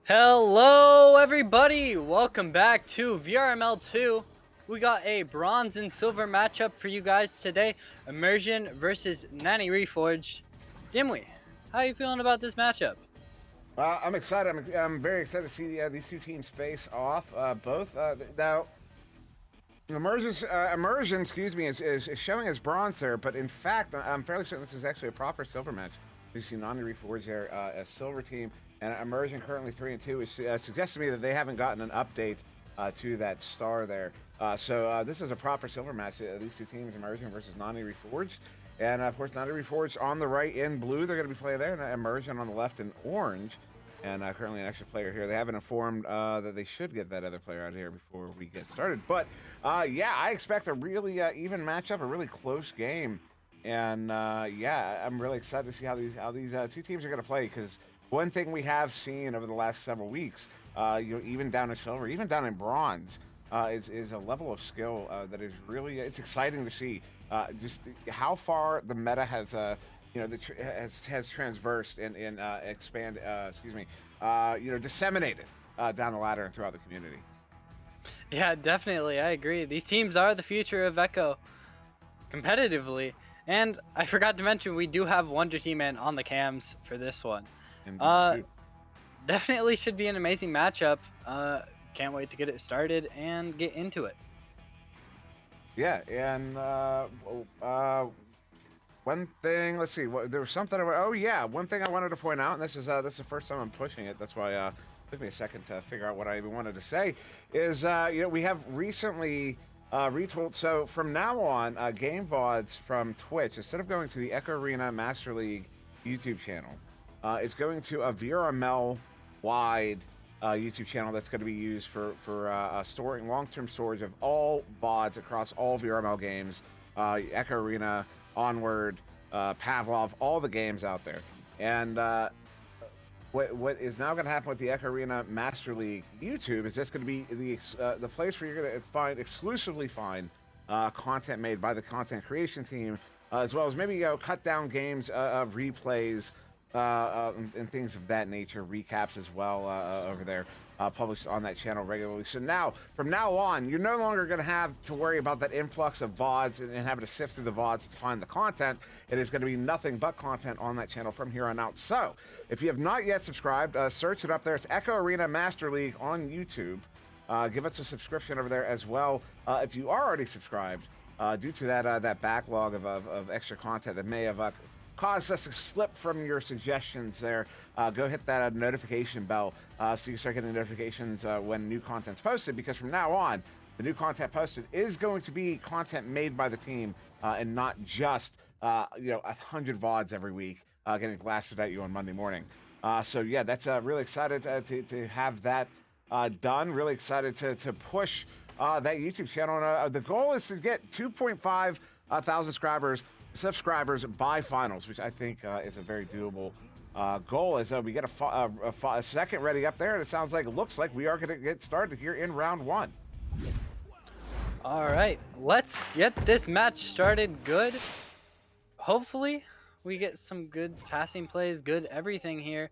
Hello everybody! Welcome back to VRML 2. We got a bronze and silver matchup for you guys today. Immersion versus Nani Reforged. Dimwi, how are you feeling about this matchup? I'm excited. I'm very excited to see these two teams face off. Both now, Immersion, excuse me, is showing as bronze there, but in fact, I'm fairly certain this is actually a proper silver match. We see Nani Reforged there as silver team, and Immersion currently 3-2, which suggests to me that they haven't gotten an update to that star there. So this is a proper silver match. These two teams, Immersion versus Nani Reforged. And of course, Nani Reforged on the right in blue, they're going to be playing there, and Immersion on the left in orange. And currently an extra player here. They haven't informed that they should get that other player out here before we get started. But yeah, I expect a really even matchup, a really close game. And yeah, I'm really excited to see how these two teams are going to play, because one thing we have seen over the last several weeks, even down in silver, even down in bronze, is a level of skill that is really it's exciting to see. Just how far the meta has has transversed and disseminated down the ladder and throughout the community. Yeah, definitely, I agree. These teams are the future of Echo competitively. And I forgot to mention, we do have Wonder Team Man on the cams for this one. And Uh, Definitely should be an amazing matchup. Can't wait to get it started and get into it. yeah, and one thing, let's see, there was something. Oh yeah, one thing I wanted to point out, and this is the first time I'm pushing it. That's why it took me a second to figure out what I even wanted to say. Is we have recently retold. So from now on, game VODs from Twitch, instead of going to the Echo Arena Master League YouTube channel, it's going to a VRML wide YouTube channel that's going to be used for storing long-term storage of all VODs across all VRML games, Echo Arena, Onward, Pavlov, all the games out there. And what is now going to happen with the Echo Arena Master League YouTube is that's going to be the place where you're going to exclusively find content made by the content creation team, as well as maybe cut down games of replays and things of that nature, recaps as well over there. Published on that channel regularly. So now, from now on, you're no longer going to have to worry about that influx of VODs and having to sift through the VODs to find the content. It is going to be nothing but content on that channel from here on out. So, if you have not yet subscribed, search it up there. It's Echo Arena Master League on YouTube. Give us a subscription over there as well. If you are already subscribed, due to that backlog of extra content that may have caused us to slip from your suggestions there, go hit that notification bell so you start getting notifications when new content's posted, because from now on, the new content posted is going to be content made by the team and not just 100 VODs every week getting blasted at you on Monday morning. So yeah, that's really excited to have that done. Really excited to push that YouTube channel. And, the goal is to get 2.5 thousand subscribers by finals, which I think is a very doable goal. As we get a second ready up there, and it sounds like, looks like we are going to get started here in round one. All right, let's get this match started good. Hopefully, we get some good passing plays, good everything here.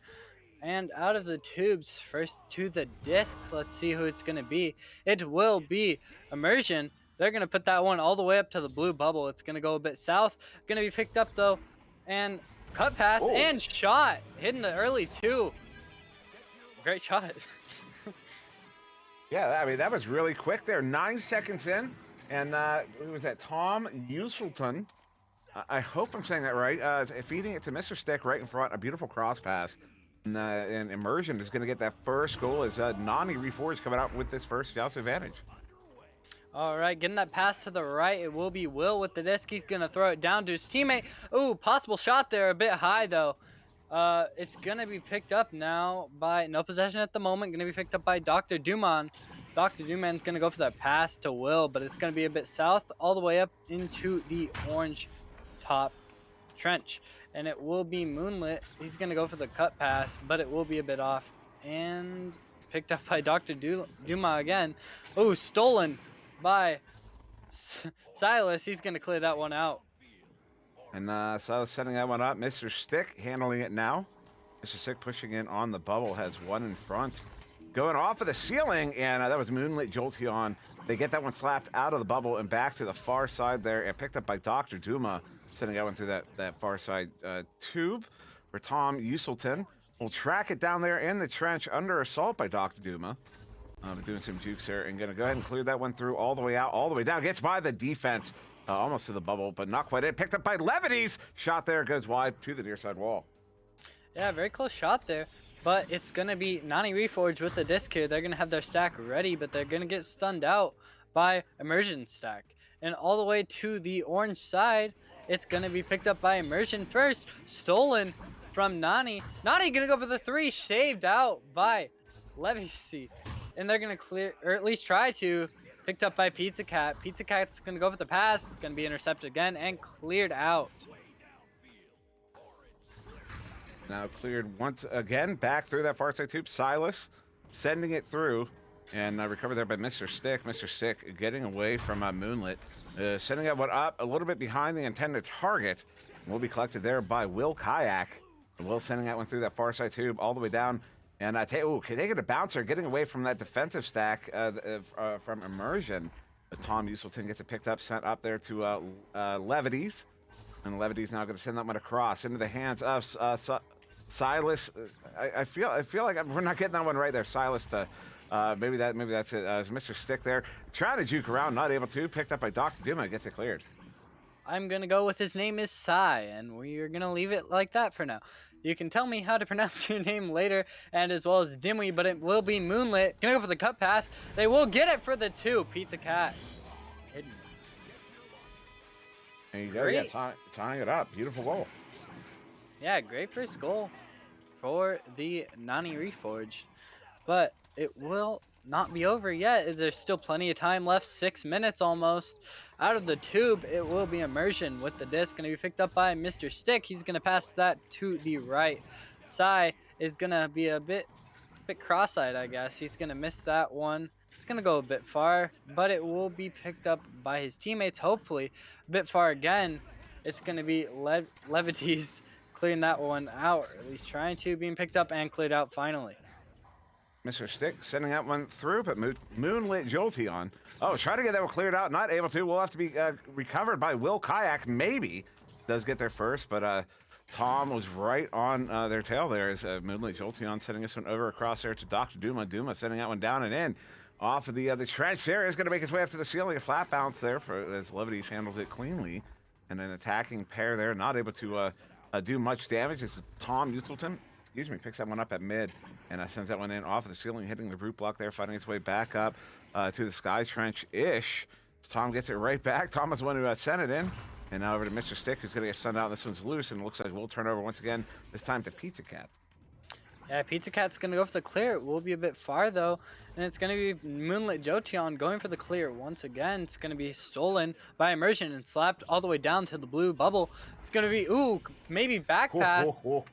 And out of the tubes, first to the disc. Let's see who it's going to be. It will be Immersion. They're going to put that one all the way up to the blue bubble. It's going to go a bit south. Going to be picked up, though. And cut pass and shot. Hitting the early two. Great shot. Yeah, I mean, that was really quick there. 9 seconds in. And who was that? Tom Uselton. I hope I'm saying that right. Feeding it to Mr. Stick right in front. A beautiful cross pass. And Immersion is going to get that first goal as Nani Reforged coming out with this first joust advantage. All right, getting that pass to the right. It will be Will with the disc. He's going to throw it down to his teammate. Ooh, possible shot there. A bit high, though. It's going to be picked up now by no possession at the moment. Going to be picked up by Dr. Duman. Dr. Duman's going to go for that pass to Will, but it's going to be a bit south all the way up into the orange top trench. And it will be Moonlit. He's going to go for the cut pass, but it will be a bit off. And picked up by Dr. Duma again. Ooh, stolen by Silas. He's going to clear that one out. And Silas setting that one up. Mr. Stick handling it now. Mr. Sick pushing in on the bubble, has one in front. Going off of the ceiling, and that was Moonlit Jolteon. They get that one slapped out of the bubble and back to the far side there, and picked up by Dr. Duma, sending that one through that far side tube, where Tom Uselton will track it down there in the trench under assault by Dr. Duma. Doing some jukes here, and gonna go ahead and clear that one through all the way out, all the way down. Gets by the defense, almost to the bubble, but not quite in. Picked up by Levities. Shot there, goes wide to the near side wall. Yeah, very close shot there. But it's going to be Nani Reforged with the disc here. They're going to have their stack ready, but they're going to get stunned out by Immersion stack. And all the way to the orange side, it's going to be picked up by Immersion first. Stolen from Nani. Nani going to go for the 3, shaved out by Legacy. And they're going to clear, or at least try to, picked up by Pizza Cat. Pizza Cat's going to go for the pass. It's going to be intercepted again and cleared out. Now cleared once again, back through that far side tube. Silas sending it through, and recovered there by Mr. Stick. Mr. Stick getting away from Moonlit, sending that one up a little bit behind the intended target. Will be collected there by Will Kayak. Will sending that one through that far side tube all the way down. And can they get a bouncer getting away from that defensive stack from Immersion? Tom Uselton gets it picked up, sent up there to Levities. And Levity's now going to send that one across into the hands of Silas. I feel like we're not getting that one right there. Silas, maybe that's it. Mr. Stick there, trying to juke around, not able to. Picked up by Dr. Duma, gets it cleared. I'm going to go with his name is Sai, and we're going to leave it like that for now. You can tell me how to pronounce your name later, and as well as Dimwi, but it will be Moonlit. Gonna go for the cut pass. They will get it for the 2. Pizza Cat. Hidden. There you go. Yeah, tying it up. Beautiful goal. Yeah, great first goal for the Nani Reforged. But it will not be over yet. There's still plenty of time left. 6 minutes almost. Out of the tube, it will be Immersion with the disc. Going to be picked up by Mr. Stick. He's going to pass that to the right. Sai is going to be a bit cross-eyed, I guess. He's going to miss that one. It's going to go a bit far, but it will be picked up by his teammates, hopefully. A bit far again. It's going to be Levities clearing that one out, or at least trying to, being picked up and cleared out finally. Mr. Stick sending that one through, but Moonlit Jolteon. Oh, try to get that one cleared out. Not able to. Will have to be recovered by Will Kayak. Maybe does get there first, but Tom was right on their tail there as Moonlit Jolteon sending this one over across there to Dr. Duma. Duma sending that one down and in. Off of the trench there is going to make his way up to the ceiling. A flat bounce there as Levities handles it cleanly. And an attacking pair there, not able to do much damage. As Tom Uselton, picks that one up at mid. And sends that one in off of the ceiling, hitting the root block there, finding its way back up to the sky trench-ish. Tom gets it right back. Tom was the one who sent it in. And now over to Mr. Stick, who's going to get sunned out. This one's loose, and it looks like we'll turn over once again, this time to Pizza Cat. Yeah, Pizza Cat's going to go for the clear. It will be a bit far, though. And it's going to be Moonlit Jolteon going for the clear once again. It's going to be stolen by Immersion and slapped all the way down to the blue bubble. It's going to be, maybe back pass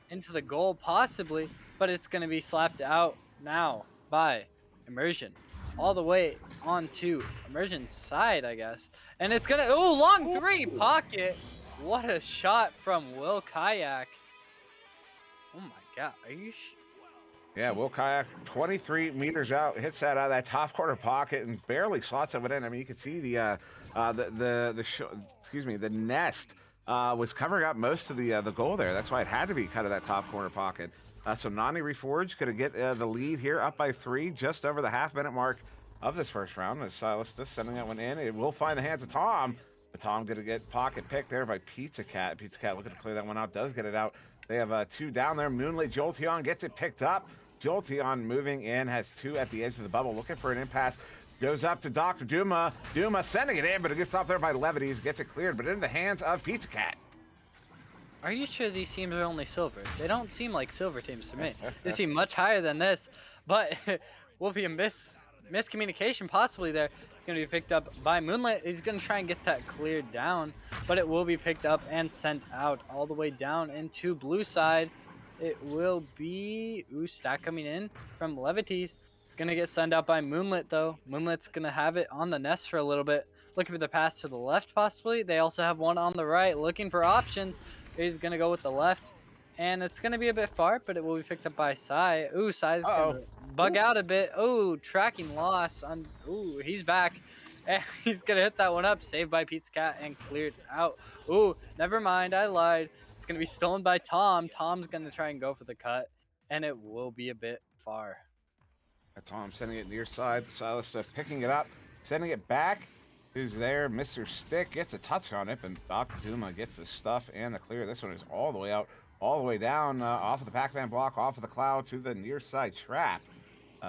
into the goal, possibly. But it's going to be slapped out now by Immersion. All the way onto Immersion's side, I guess. And it's going to, long 3 pocket. What a shot from Will Kayak. Oh my God, are you Yeah, Will Kayak, 23 meters out, hits that out of that top corner pocket and barely slots it in. I mean, you can see the nest was covering up most of the goal there. That's why it had to be cut of that top corner pocket. So Nani Reforged going to get the lead here, up by 3, just over the half-minute mark of this first round. As Silas just sending that one in, it will find the hands of Tom. But Tom going to get pocket picked there by Pizza Cat. Pizza Cat looking to clear that one out, does get it out. They have 2 down there. Moonlit Jolteon gets it picked up. Jolteon moving in, has 2 at the edge of the bubble, looking for an impasse. Goes up to Dr. Duma. Duma sending it in, but it gets stopped there by Levities. Gets it cleared, but in the hands of Pizza Cat. Are you sure these teams are only silver? They don't seem like silver teams to me. They seem much higher than this, but will be a miscommunication possibly there. It's going to be picked up by Moonlit. He's going to try and get that cleared down, but it will be picked up and sent out all the way down into blue side. It will be, stack coming in from Levities. Going to get sent out by Moonlit though. Moonlit's going to have it on the nest for a little bit. Looking for the pass to the left possibly. They also have one on the right looking for options. He's going to go with the left, and it's gonna be a bit far, but it will be picked up by Sai. Ooh, Sai's Uh-oh. gonna bug Ooh. out a bit. Ooh, tracking loss on. Ooh, he's back, and he's gonna hit that one up. Saved by Pizza Cat and cleared out. Ooh, never mind, I lied. It's gonna be stolen by Tom. Tom's gonna try and go for the cut, and it will be a bit far. Tom sending it near side. Silas picking it up, sending it back. Who's there? Mr. Stick gets a touch on it, but Dr. Duma gets the stuff and the clear. This one is all the way out, all the way down, off of the Pac-Man block, off of the cloud to the near side trap.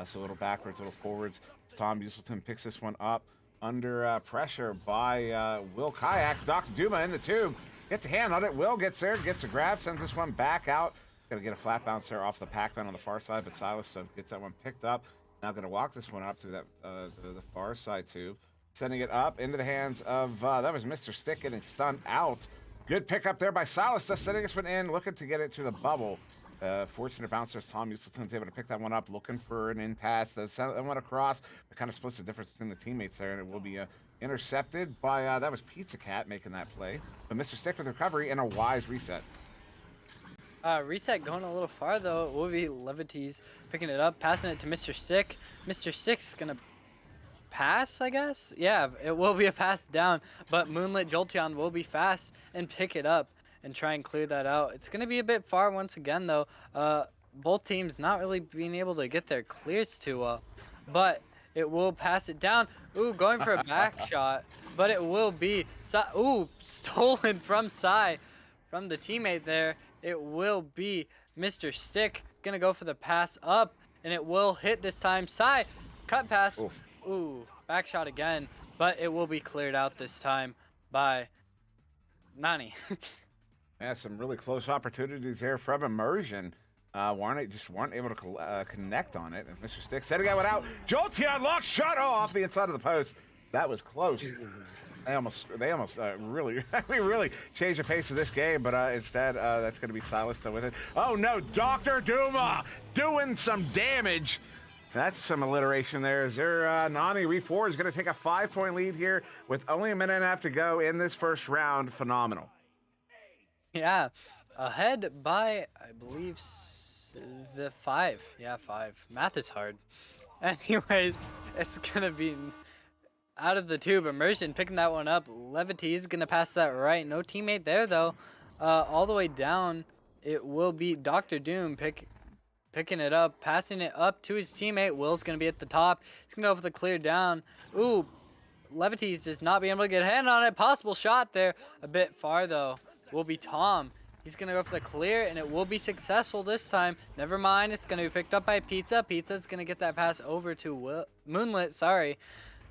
So a little backwards, a little forwards. Tom Uselton picks this one up under pressure by Will Kayak. Dr. Duma in the tube. Gets a hand on it. Will gets there, gets a grab, sends this one back out. Gonna get a flat bounce there off the Pac-Man on the far side, but Silas gets that one picked up. Now gonna walk this one up to that the far side too. Sending it up into the hands of, that was Mr. Stick getting stunned out. Good pickup there by Silas, sending this one in, looking to get it to the bubble. Fortunate bouncer, Tom Uselton's able to pick that one up, looking for an in pass. Send that one across, but kind of splits the difference between the teammates there, and it will be intercepted by, that was Pizza Cat making that play. But Mr. Stick with recovery and a wise reset. Reset going a little far though. It will be Levities picking it up, passing it to Mr. Stick. Mr. Stick's gonna pass, I guess? Yeah, it will be a pass down, but Moonlit Jolteon will be fast and pick it up and try and clear that out. It's going to be a bit far once again, though. Both teams not really being able to get their clears too well, but it will pass it down. Ooh, going for a back shot, but it will be... Ooh, stolen from Sai, from the teammate there. It will be Mr. Stick. Going to go for the pass up, and it will hit this time. Sai, cut pass. Oof. Ooh, back shot again, but it will be cleared out this time by Nani. Yeah, some really close opportunities there from Immersion. Weren't able to connect on it. And Mr. Stick setting that one out. Jolteon lock shot off the inside of the post. That was close. They almost really really changed the pace of this game, but instead that's going to be Silas with it. Oh no, Dr. Duma doing some damage. That's some alliteration there. Is there Nani Reforged is going to take a 5-point lead here with only a minute and a half to go in this first round. Phenomenal. Yeah, ahead by, I believe, the 5. Yeah, 5. Math is hard. Anyways, it's going to be out of the tube. Immersion picking that one up. Levity is going to pass that right. No teammate there, though. All the way down, it will be Dr. Doom picking it up, passing it up to his teammate. Will's going to be at the top. He's going to go for the clear down. Ooh, Levity's just not being able to get a hand on it. Possible shot there. A bit far, though. Will be Tom. He's going to go for the clear, and it will be successful this time. Never mind. It's going to be picked up by Pizza. Pizza's going to get that pass over to Moonlit. Sorry.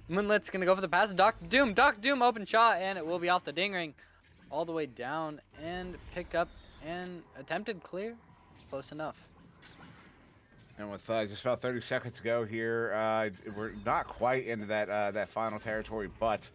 Moonlit's going to go for the pass. Dr. Doom. Dr. Doom open shot, and it will be off the ding ring. All the way down and picked up and attempted clear. Close enough. And with just about 30 seconds to go here, we're not quite into that final territory, but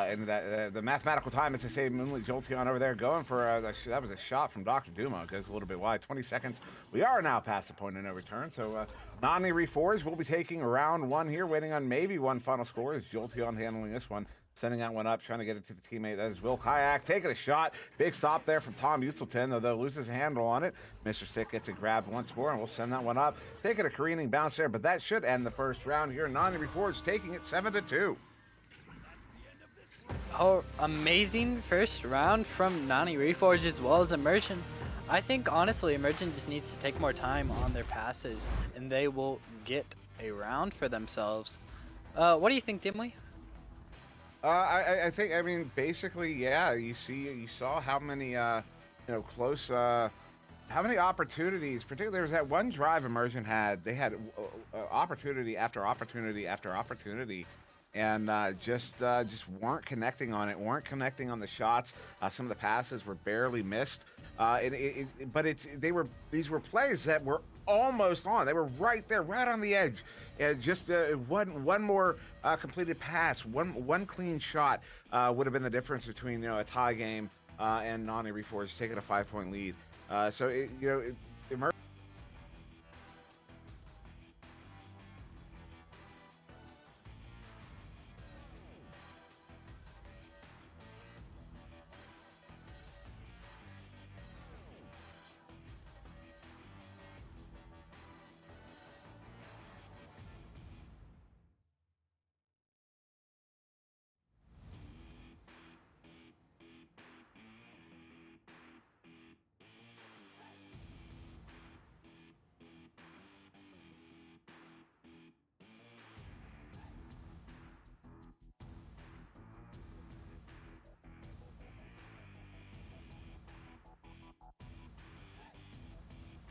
into that the mathematical time, as they say, Moonlit Jolteon over there going for that was a shot from Dr. Duma. It goes a little bit wide. 20 seconds. We are now past the point of no return. So Nani Reforged will be taking round 1 here, waiting on maybe one final score. Is Jolteon handling this one? Sending that one up, trying to get it to the teammate. That is Will Kayak taking a shot. Big stop there from Tom Uselton, though loses a handle on it. Mr. Stick gets it grabbed once more, and we'll send that one up. Taking a careening bounce there, but that should end the first round here. Nani Reforged taking it 7-2. Oh, amazing first round from Nani Reforged as well as Immersion. I think, honestly, Immersion just needs to take more time on their passes, and they will get a round for themselves. What do you think, Dimwi? I think, I mean, basically, yeah. You saw how many, close, how many opportunities. Particularly, there was that one drive Immersion had. They had opportunity after opportunity after opportunity, and just weren't connecting on it. Weren't connecting on the shots. Some of the passes were barely missed. These were plays that were almost on. They were right there, right on the edge. Just one more completed pass, one clean shot would have been the difference between a tie game and Nani Reforged taking a 5-point lead.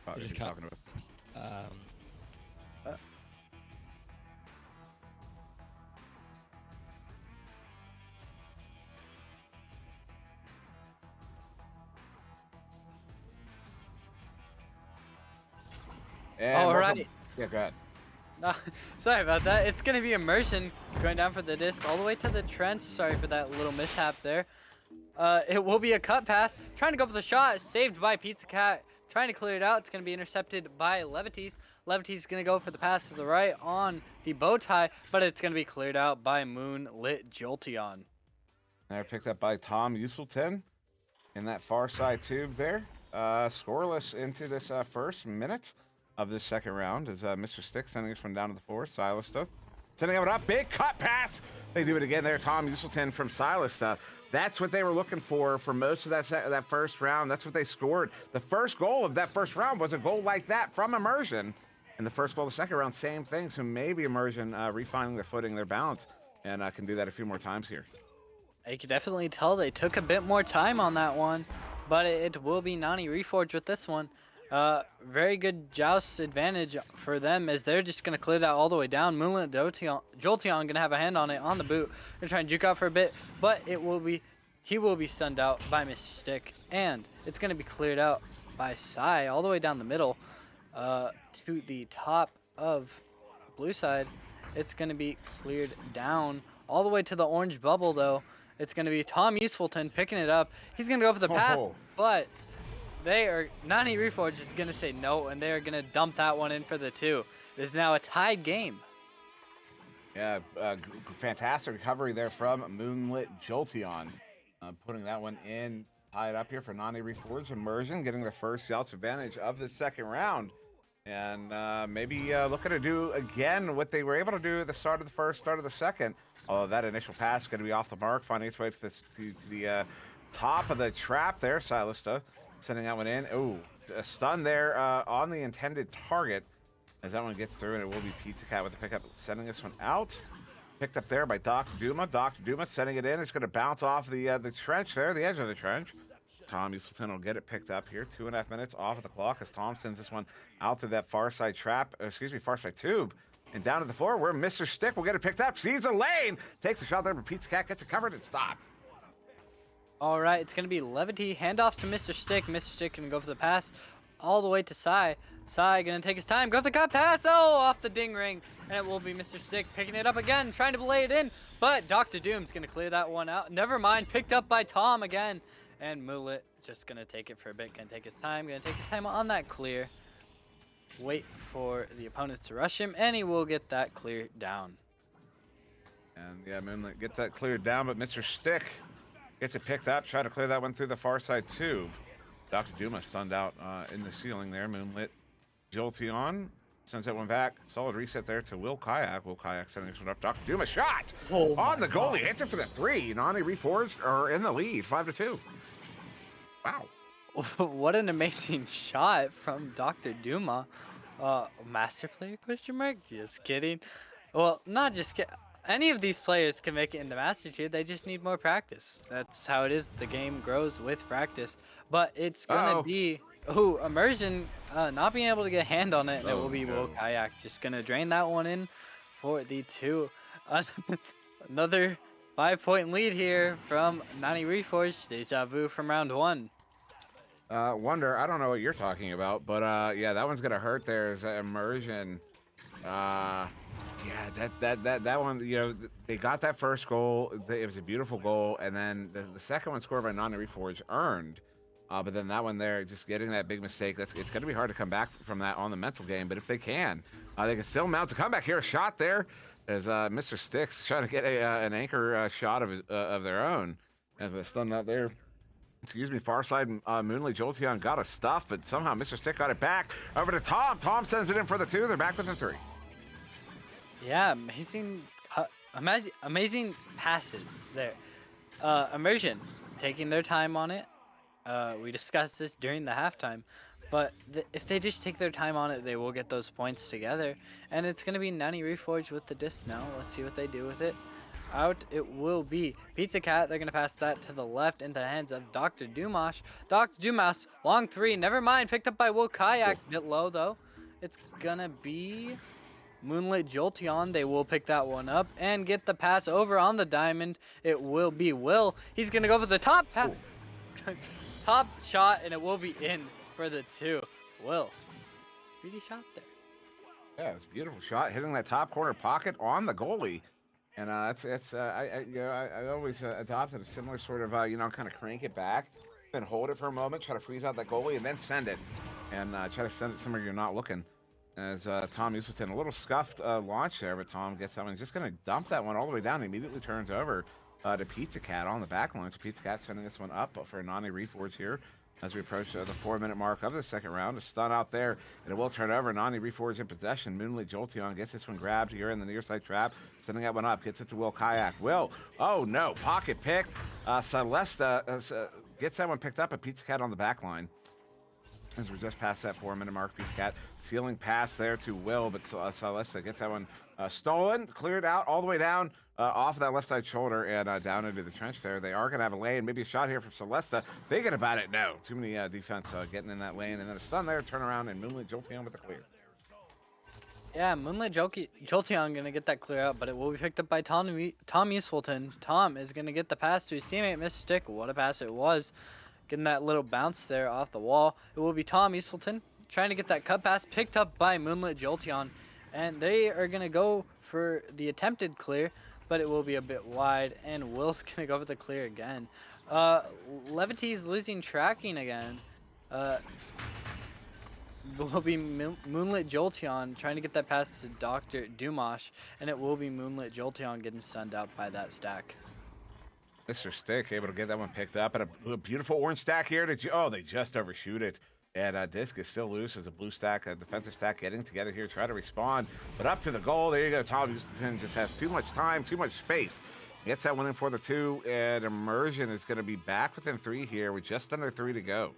Probably just who's cut. talking to us. Uh, And All welcome. right. Yeah, go ahead. Sorry about that. It's going to be Immersion going down for the disc all the way to the trench. Sorry for that little mishap there. It will be a cut pass. Trying to go for the shot. Saved by Pizza Cat. Trying to clear it out. It's going to be intercepted by Levities. Levities going to go for the pass to the right on the bow tie, but it's going to be cleared out by Moonlit Jolteon. They're picked up by Tom Uselton in that far side tube there. Scoreless into this first minute of this second round as Mr. Stick sending this one down to the floor. Silas does. Sending it up. Big cut pass. They do it again there. Tom Uselton from Silas. That's what they were looking for most of that first round. That's what they scored. The first goal of that first round was a goal like that from Immersion. And the first goal of the second round, same thing. So maybe Immersion refining their footing, their balance, and can do that a few more times here. You can definitely tell they took a bit more time on that one, but it will be Nani Reforged with this one. Very good joust advantage for them as they're just going to clear that all the way down. Moonlit Jolteon going to have a hand on it on the boot. Going to try and juke out for a bit, but he will be stunned out by Mr. Stick, and it's going to be cleared out by Sai all the way down the middle to the top of blue side. It's going to be cleared down all the way to the orange bubble, though. It's going to be Tom Usefulton picking it up. He's going to go for the pass, but Nani Reforged is going to say no, and they are going to dump that one in for the 2. It is now a tied game. Yeah, fantastic recovery there from Moonlit Jolteon. Putting that one in, tied up here for Nani Reforged. Immersion getting the first joust advantage of the second round. And maybe looking to do again what they were able to do at the start of the first, start of the second. Although that initial pass is going to be off the mark, finding its way to the top of the trap there. Silista sending that one in. Oh, a stun there on the intended target as that one gets through, and it will be Pizza Cat with the pickup, sending this one out. Picked up there by Dr. Duma. Dr. Duma sending it in. It's going to bounce off the trench there, the edge of the trench. Tom Usleton will get it picked up here. 2.5 minutes off of the clock as Tom sends this one out through that far side far side tube. And down to the floor where Mr. Stick will get it picked up. Sees a lane. Takes a shot there, but Pizza Cat gets it covered and stopped. All right, it's going to be Levity. Handoff to Mr. Stick. Mr. Stick can go for the pass all the way to Sai. Sai going to take his time. Go for the cut pass. Oh, off the ding ring. And it will be Mr. Stick picking it up again, trying to lay it in. But Dr. Doom's going to clear that one out. Never mind. Picked up by Tom again. And Moolet just going to take it for a bit. Going to take his time. Going to take his time on that clear. Wait for the opponents to rush him, and he will get that cleared down. And yeah, Moonlit gets that cleared down, but Mr. Stick gets it picked up, try to clear that one through the far side tube. Dr. Duma stunned out in the ceiling there. Moonlit Jolteon sends that one back. Solid reset there to Will Kayak. Will Kayak sending this one up. Dr. Duma shot on the goalie. Hits it for the 3. Nani Reforged are in the lead, 5-2. Wow. What an amazing shot from Dr. Duma. Master player question mark? Just kidding. Well, not just kidding. Any of these players can make it into Master Tier. They just need more practice. That's how it is. The game grows with practice. But it's going to be... Oh, Immersion not being able to get a hand on it. And it will be Will Kayak. Just going to drain that one in for the 2. Another 5-point lead here from Nani Reforged. Deja vu from round 1. Wonder, I don't know what you're talking about, but yeah, that one's gonna hurt. There's Immersion. Yeah, that one, you know, they got that first goal. It was a beautiful goal, and then the second one scored by Nani Reforged earned. But then that one there, just getting that big mistake, it's gonna be hard to come back from that on the mental game. But if they can still mount a comeback here. A shot there as Mr. Sticks trying to get an anchor shot of their own as they stunned out there. Excuse me, far side Moonlit Jolteon got a stuff, but somehow Mr. Stick got it back over to Tom. Tom sends it in for the 2. They're back with the 3. Yeah, amazing passes there. Immersion taking their time on it. We discussed this during the halftime, but if they just take their time on it, they will get those points together. And it's going to be Nani Reforged with the disc now. Let's see what they do with it. Out it will be. Pizza Cat, they're going to pass that to the left into the hands of Dr. Dumash. Dr. Dumas, long three, never mind. Picked up by Will Kayak. Bit low, though. It's going to be Moonlit Jolteon. They will pick that one up and get the pass over on the diamond. It will be Will. He's going to go for the top pass. Top shot, and it will be in for the 2. Will. Pretty shot there. Yeah, it's a beautiful shot, hitting that top corner pocket on the goalie. And I always adopted a similar sort of kind of crank it back, then hold it for a moment, try to freeze out that goalie, and then send it, and try to send it somewhere you're not looking. As Tom Houston, a little scuffed launch there, but Tom gets that one. He's just going to dump that one all the way down. He immediately turns over to Pizza Cat on the back line. So Pizza Cat sending this one up for Nani Reforged here as we approach the 4-minute mark of the second round. A stun out there, and it will turn over. Nani Reforged in possession. Moonlit Jolteon gets this one grabbed here in the near side trap. Sending that one up. Gets it to Will Kayak. Will. Oh, no. Pocket picked. Celesta gets that one picked up. A Pizza Cat on the back line. As we're just past that 4-minute mark, Pizza Cat sealing pass there to Will, but Celesta gets that one stolen, cleared out all the way down off of that left side shoulder and down into the trench there. They are going to have a lane, maybe a shot here from Celesta. Thinking about it, no. Too many defense getting in that lane, and then a stun there, turn around, and Moonlit Jolteon with a clear. Yeah, Moonlit Jolteon going to get that clear out, but it will be picked up by Tom Usefulton. Tom is going to get the pass to his teammate, Mr. Stick. What a pass it was. Getting that little bounce there off the wall. It will be Tom Usefulton trying to get that cut pass picked up by Moonlit Jolteon. And they are going to go for the attempted clear, but it will be a bit wide. And Will's going to go for the clear again. Levity's losing tracking again. Will be Moonlit Jolteon trying to get that pass to Dr. Dumash. And it will be Moonlit Jolteon getting sunned out by that stack. Mr. Stick able to get that one picked up, and a beautiful orange stack here. They just overshoot it. And Disc is still loose as a blue stack, a defensive stack getting together here, try to respond. But up to the goal. There you go. Tom Houston just has too much time, too much space. Gets that one in for the 2, and Immersion is going to be back within 3 here with just under 3 to go.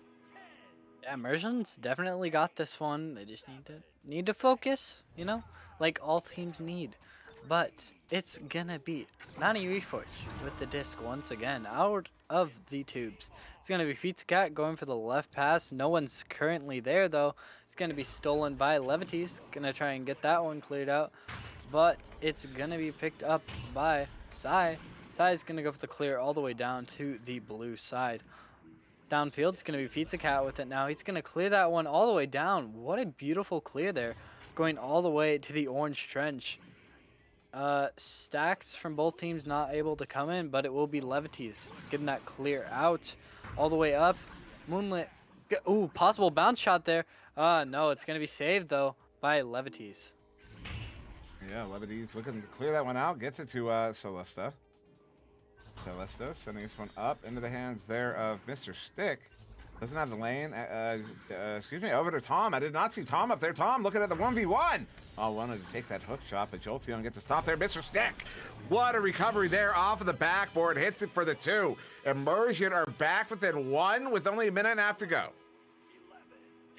Yeah, Immersion's definitely got this one. They just need to focus, like all teams need. But it's gonna be Nani Reforged with the disc once again out of the tubes. It's gonna be Pizza Cat going for the left pass. No one's currently there though. It's gonna be stolen by Levity's. Gonna try and get that one cleared out, but it's gonna be picked up by Sai. Sai's gonna go for the clear all the way down to the blue side. Downfield, it's gonna be Pizza Cat with it now. He's gonna clear that one all the way down. What a beautiful clear there, going all the way to the orange trench. Stacks from both teams not able to come in, but it will be Levity's getting that clear out all the way up. Moonlit, ooh, possible bounce shot there. No, it's gonna be saved though by Levity's. Yeah, Levity's looking to clear that one out. Gets it to Celesta. Celesta sending this one up into the hands there of Mr. Stick. Doesn't have the lane. Excuse me, over to Tom. I did not see Tom up there. Tom looking at the 1v1. Oh, wanted to take that hook shot, but Jolteon gets a stop there. Mr. Stick, what a recovery there off of the backboard. Hits it for the 2. Immersion are back within 1 with only a minute and a half to go.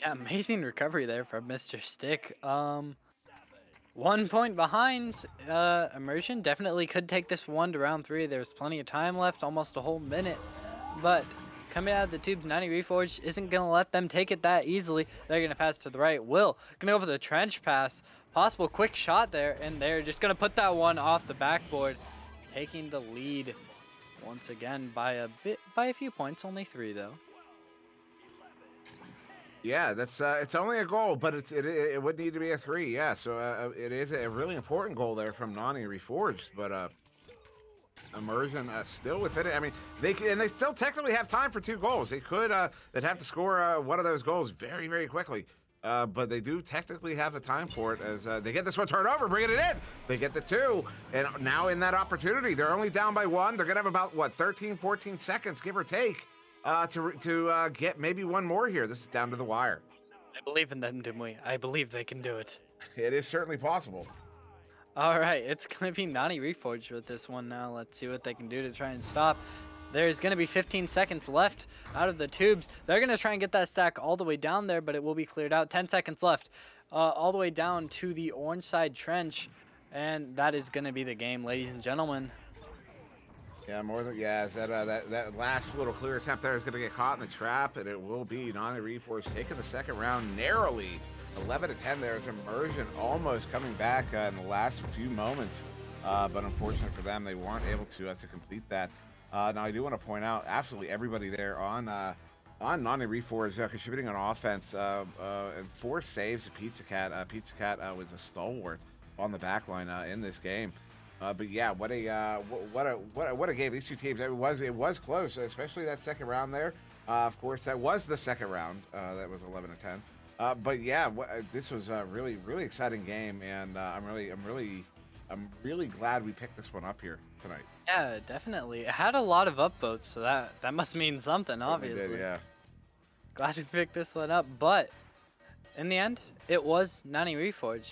Yeah, amazing recovery there from Mr. Stick. 1 point behind. Immersion definitely could take this one to round 3. There's plenty of time left, almost a whole minute. But coming out of the tubes, Nani Reforged isn't going to let them take it that easily. They're going to pass to the right. Will going to go for the trench pass. Possible quick shot there, and they're just going to put that one off the backboard. Taking the lead once again by a few points. Only 3 though. Yeah, that's it's only a goal, but it would need to be a 3. Yeah, so it is a really important goal there from Nani Reforged, but Immersion still within it. I mean, they still technically have time for 2 goals. They could they'd have to score one of those goals very, very quickly. But they do technically have the time for it as they get this one turned over, bringing it in. They get the 2, and now in that opportunity, they're only down by 1. They're going to have about, 13, 14 seconds, give or take, to get maybe one more here. This is down to the wire. I believe in them, Dimwi. I believe they can do it. It is certainly possible. All right, it's going to be Nani Reforged with this one now. Let's see what they can do to try and stop. There's going to be 15 seconds left out of the tubes. They're going to try and get that stack all the way down there, but it will be cleared out. 10 seconds left. All the way down to the orange side trench. And that is going to be the game, ladies and gentlemen. Yeah, more than yeah. Is that last little clear attempt there is going to get caught in the trap, and it will be Nani Reforged taking the second round narrowly, 11-10. There's Immersion almost coming back in the last few moments, but unfortunate for them, they weren't able to complete that. Now I do want to point out absolutely everybody there on Nani Reforged contributing on offense, and 4 saves. Pizza Cat was a stalwart on the back line in this game. But yeah, what a game. These two teams, it was close, especially that second round there. Of course, that was the second round. That was 11-10. But yeah, this was a really exciting game, and I'm really glad we picked this one up here tonight. Yeah, definitely. It had a lot of upvotes, so that must mean something, obviously. It did, yeah. Glad we picked this one up, but in the end, it was Nani Reforged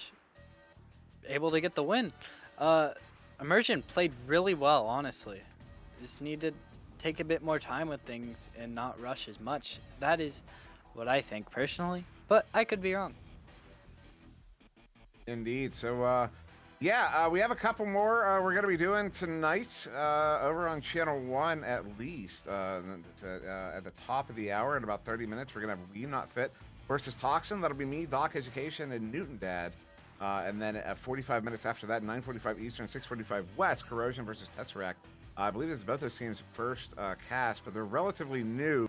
able to get the win. Immersion played really well, honestly. Just need to take a bit more time with things and not rush as much. That is what I think personally, but I could be wrong. Indeed. So, yeah, we have a couple more we're going to be doing tonight over on Channel 1 at least. At the top of the hour in about 30 minutes, we're going to have We Not Fit versus Toxin. That'll be me, Doc Education, and Newton Dad. And then at 45 minutes after that, 9:45 Eastern, 6:45 West, Corrosion versus Tesseract. I believe this is both those teams' first cast, but they're relatively new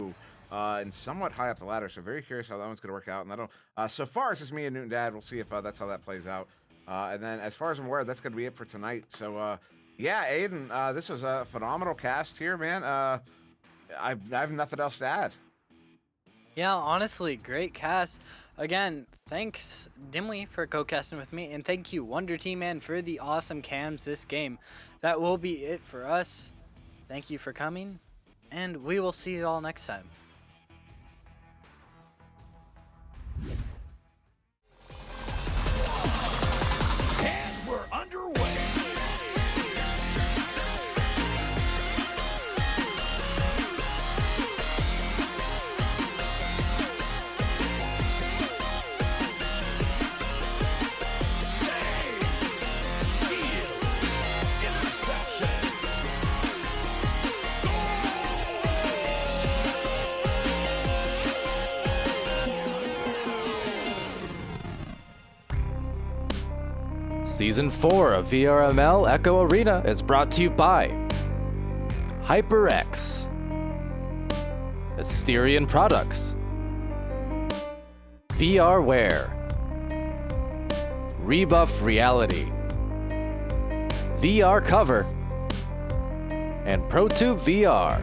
and somewhat high up the ladder. So very curious how that one's going to work out. And that'll so far it's just me and Newton Dad. We'll see if that's how that plays out. And then as far as I'm aware, that's going to be it for tonight. So yeah, Aiden, this was a phenomenal cast here, man. I have nothing else to add. Yeah, honestly, great cast. Again, thanks Dimwi for co-casting with me, and thank you Wonder Team Man for the awesome cams this game. That will be it for us. Thank you for coming, and we will see you all next time. And we're underway. Season 4 of VRML Echo Arena is brought to you by HyperX, Asterion Products, VRware, Rebuff Reality, VR Cover, and ProTube VR.